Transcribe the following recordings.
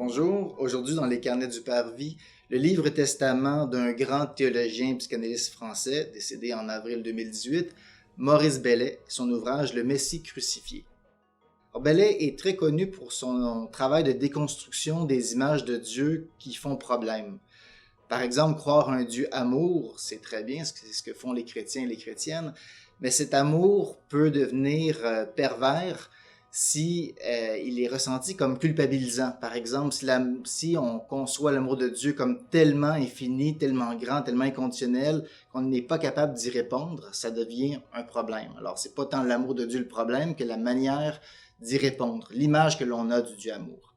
Bonjour, aujourd'hui dans les carnets du Père Vie, le livre testament d'un grand théologien psychanalyste français décédé en avril 2018, Maurice Bellet, son ouvrage Le Messie crucifié. Alors, Bellet est très connu pour son travail de déconstruction des images de Dieu qui font problème. Par exemple, croire un Dieu amour, c'est très bien, c'est ce que font les chrétiens et les chrétiennes, mais cet amour peut devenir pervers si il est ressenti comme culpabilisant. Par exemple, si on conçoit l'amour de Dieu comme tellement infini, tellement grand, tellement inconditionnel, qu'on n'est pas capable d'y répondre, ça devient un problème. Alors, c'est pas tant l'amour de Dieu le problème que la manière d'y répondre, l'image que l'on a du Dieu amour.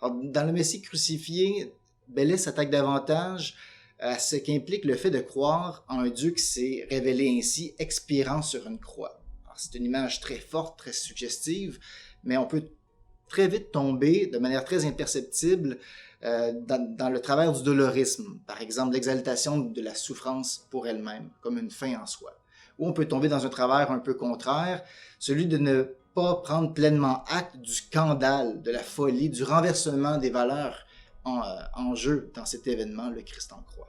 Alors, dans le Messie crucifié, Bellet s'attaque davantage à ce qu'implique le fait de croire en un Dieu qui s'est révélé ainsi, expirant sur une croix. C'est une image très forte, très suggestive, mais on peut très vite tomber de manière très imperceptible dans le travers du dolorisme, par exemple l'exaltation de la souffrance pour elle-même, comme une fin en soi. Ou on peut tomber dans un travers un peu contraire, celui de ne pas prendre pleinement acte du scandale, de la folie, du renversement des valeurs en jeu dans cet événement, le Christ en croix.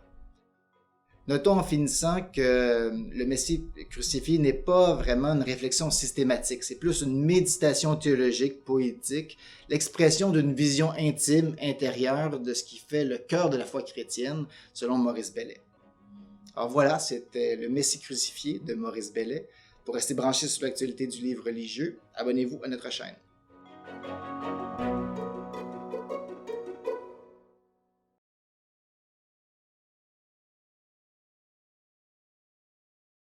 Notons en finissant que le Messie crucifié n'est pas vraiment une réflexion systématique, c'est plus une méditation théologique, poétique, l'expression d'une vision intime, intérieure de ce qui fait le cœur de la foi chrétienne, selon Maurice Bellet. Alors voilà, c'était le Messie crucifié de Maurice Bellet. Pour rester branché sur l'actualité du livre religieux, abonnez-vous à notre chaîne.